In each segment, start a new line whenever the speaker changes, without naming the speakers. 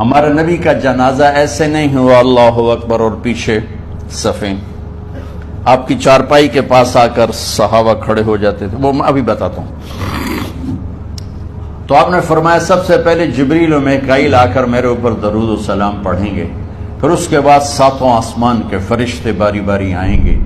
ہمارے نبی کا جنازہ ایسے نہیں ہوا اللہ اکبر اور پیچھے صفیں، آپ کی چارپائی کے پاس آ کر صحابہ کھڑے ہو جاتے تھے، وہ میں ابھی بتاتا ہوں۔ تو آپ نے فرمایا سب سے پہلے جبریل و میکائیل آ کر میرے اوپر درود و سلام پڑھیں گے، پھر اس کے بعد ساتوں آسمان کے فرشتے باری باری آئیں گے،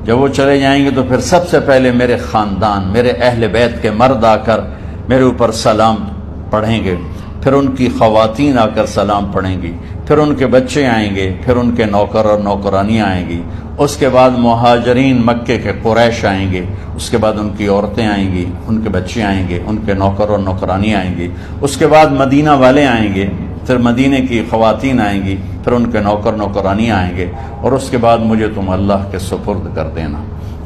جب وہ چلے جائیں گے تو پھر سب سے پہلے میرے خاندان، میرے اہل بیت کے مرد آ کر میرے اوپر سلام پڑھیں گے، پھر ان کی خواتین آ کر سلام پڑھیں گی، پھر ان کے بچے آئیں گے، پھر ان کے نوکر اور نوکرانیاں آئیں گی، اس کے بعد مہاجرین مکے کے قریش آئیں گے، اس کے بعد ان کی عورتیں آئیں گی، ان کے بچے آئیں گے، ان کے نوکر اور نوکرانی آئیں گی، اس کے بعد مدینہ والے آئیں گے، پھر مدینے کی خواتین آئیں گی، پھر ان کے نوکر نوکرانی آئیں گے، اور اس کے بعد مجھے تم اللہ کے سپرد کر دینا۔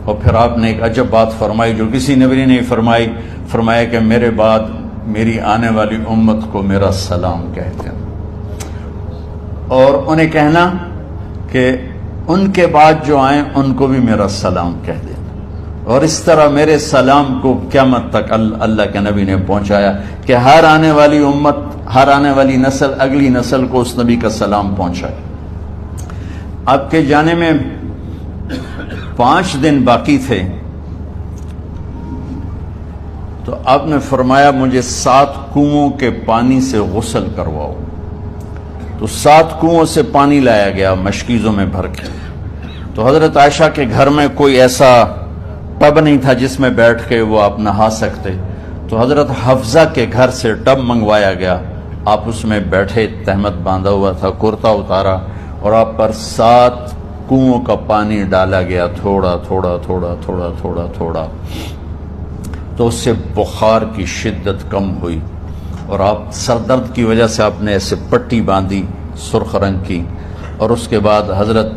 اور پھر آپ نے ایک عجب بات فرمائی جو کسی نبی نے نہیں فرمائی، فرمایا کہ میرے بعد میری آنے والی امت کو میرا سلام کہہ دینا، اور انہیں کہنا کہ ان کے بعد جو آئیں ان کو بھی میرا سلام کہہ دینا، اور اس طرح میرے سلام کو قیامت تک اللہ کے نبی نے پہنچایا کہ ہر آنے والی امت، ہر آنے والی نسل اگلی نسل کو اس نبی کا سلام پہنچائے۔ آپ کے جانے میں 5 دن باقی تھے، تو آپ نے فرمایا مجھے 7 کنوؤں کے پانی سے غسل کرواؤ، تو 7 کنوؤں سے پانی لایا گیا مشکیزوں میں بھر کے۔ تو حضرت عائشہ کے گھر میں کوئی ایسا ٹب نہیں تھا جس میں بیٹھ کے وہ آپ نہا سکتے، تو حضرت حفصہ کے گھر سے ٹب منگوایا گیا، آپ اس میں بیٹھے، تہمت باندھا ہوا تھا، کرتا اتارا، اور آپ پر 7 کنوؤں کا پانی ڈالا گیا، تھوڑا تھوڑا تھوڑا تھوڑا تھوڑا تھوڑا، تو اس سے بخار کی شدت کم ہوئی، اور آپ سر درد کی وجہ سے آپ نے ایسے پٹی باندھی سرخ رنگ کی، اور اس کے بعد حضرت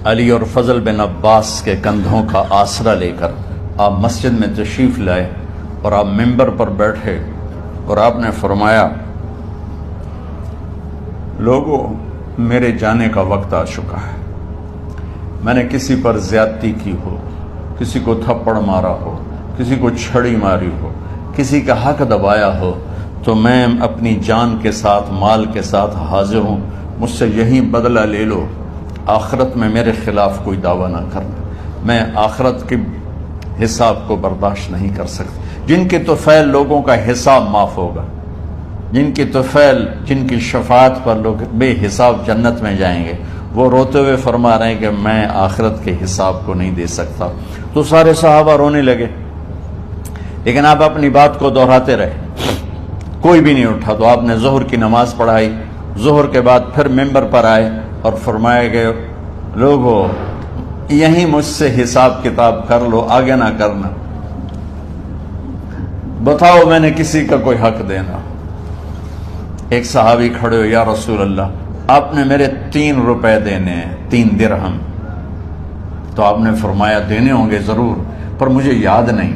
علی اور فضل بن عباس کے کندھوں کا آسرا لے کر آپ مسجد میں تشریف لائے، اور آپ ممبر پر بیٹھے، اور آپ نے فرمایا لوگوں میرے جانے کا وقت آ چکا ہے، میں نے کسی پر زیادتی کی ہو، کسی کو تھپڑ مارا ہو، کسی کو چھڑی ماری ہو، کسی کا حق دبایا ہو، تو میں اپنی جان کے ساتھ، مال کے ساتھ حاضر ہوں، مجھ سے یہی بدلہ لے لو، آخرت میں میرے خلاف کوئی دعویٰ نہ کرنا، میں آخرت کے حساب کو برداشت نہیں کر سکتا۔ جن کے طفیل لوگوں کا حساب معاف ہوگا، جن کی طفیل، جن کی شفاعت پر لوگ بے حساب جنت میں جائیں گے، وہ روتے ہوئے فرما رہے ہیں کہ میں آخرت کے حساب کو نہیں دے سکتا۔ تو سارے صحابہ رونے لگے، لیکن آپ اپنی بات کو دہراتے رہے، کوئی بھی نہیں اٹھا۔ تو آپ نے ظہر کی نماز پڑھائی، ظہر کے بعد پھر ممبر پر آئے اور فرمایا کہ لوگو یہیں مجھ سے حساب کتاب کر لو، آگے نہ کرنا، بتاؤ میں نے کسی کا کوئی حق دینا۔ ایک صحابی کھڑے ہو، یا رسول اللہ آپ نے میرے 3 روپے دینے ہیں، 3 درہم۔ تو آپ نے فرمایا دینے ہوں گے ضرور، پر مجھے یاد نہیں،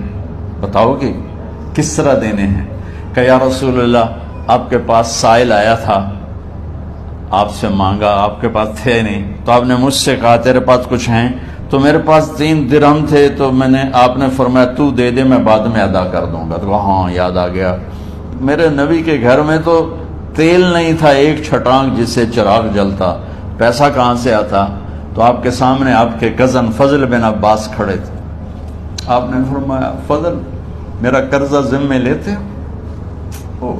بتاؤ گے کس طرح دینے ہیں؟ کہ یا رسول اللہ آپ کے پاس سائل آیا تھا، آپ سے مانگا، آپ کے پاس تھے نہیں، تو آپ نے مجھ سے کہا تیرے پاس کچھ ہیں؟ تو میرے پاس 3 درہم تھے، تو آپ نے فرمایا تو دے دے، میں بعد میں ادا کر دوں گا۔ تو ہاں یاد آ گیا، میرے نبی کے گھر میں تو تیل نہیں تھا ایک چھٹانگ جس سے چراغ جلتا، پیسہ کہاں سے آتا؟ تو آپ کے سامنے آپ کے کزن فضل بن عباس کھڑے تھے، آپ نے فرمایا فضل میرا قرضہ ذمے لیتے ہو؟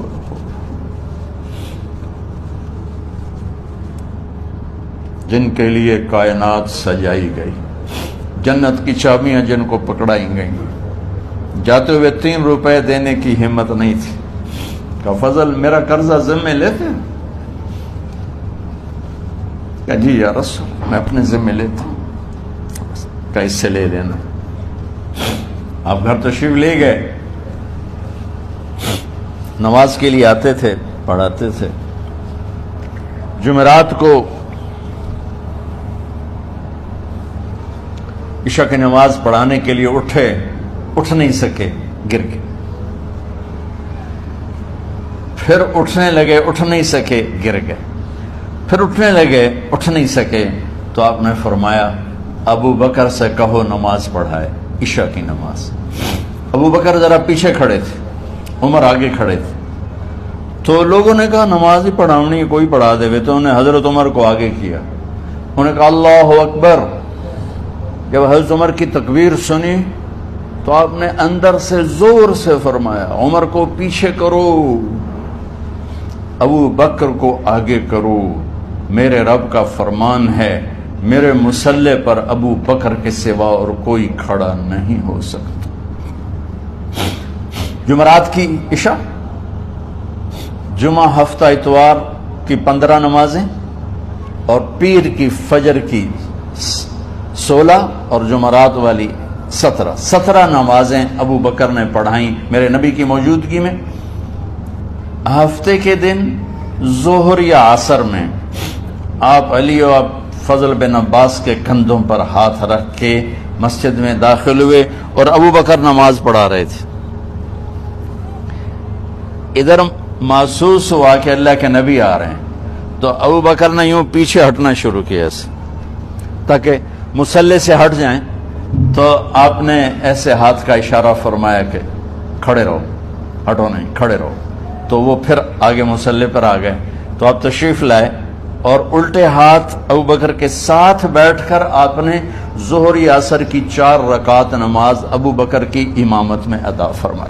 جن کے لیے کائنات سجائی گئی، جنت کی چابیاں جن کو پکڑائی گئیں، جاتے ہوئے 3 روپے دینے کی ہمت نہیں تھی، کہ فضل میرا قرضہ ذمے لیتے ہیں؟ کہ جی یا رسول میں اپنے ذمے لیتا ہوں، کہ اس سے لے لینا۔ آپ گھر تشریف لے گئے، نماز کے لیے آتے تھے، پڑھاتے تھے۔ جمعرات کو عشاء کی نماز پڑھانے کے لیے اٹھ نہیں سکے، گر کے، پھر اٹھنے لگے، اٹھ نہیں سکے، گر گئے، پھر اٹھنے لگے، اٹھ نہیں سکے، تو آپ نے فرمایا ابو بکر سے کہو نماز پڑھائے، عشاء کی نماز۔ ابو بکر ذرا پیچھے کھڑے تھے، عمر آگے کھڑے تھے، تو لوگوں نے کہا نماز ہی پڑھاونی ہے، کوئی پڑھا دے. تو انہوں نے حضرت عمر کو آگے کیا. انہوں نے کہا اللہ اکبر. جب حضرت عمر کی تکبیر سنی تو آپ نے اندر سے زور سے فرمایا عمر کو پیچھے کرو، ابو بکر کو آگے کرو. میرے رب کا فرمان ہے میرے مصلی پر ابو بکر کے سوا اور کوئی کھڑا نہیں ہو سکتا. جمعرات کی عشاء، جمعہ ہفتہ اتوار کی 15 نمازیں اور پیر کی فجر کی 16 اور جمعرات والی 17 نمازیں ابو بکر نے پڑھائیں میرے نبی کی موجودگی میں. ہفتے کے دن ظہر یا عصر میں آپ علی و فضل بن عباس کے کندھوں پر ہاتھ رکھ کے مسجد میں داخل ہوئے اور ابو بکر نماز پڑھا رہے تھے. ادھر محسوس ہوا کہ اللہ کے نبی آ رہے ہیں تو ابو بکر نے یوں پیچھے ہٹنا شروع کیا ایسے تاکہ مصلی سے ہٹ جائیں. تو آپ نے ایسے ہاتھ کا اشارہ فرمایا کہ کھڑے رہو، ہٹو نہیں، کھڑے رہو. تو وہ پھر آگے مصلی پر آ گئے. تو آپ تشریف لائے اور الٹے ہاتھ ابو بکر کے ساتھ بیٹھ کر آپ نے ظہر یا عصر کی 4 رکعت نماز ابو بکر کی امامت میں ادا فرمائی.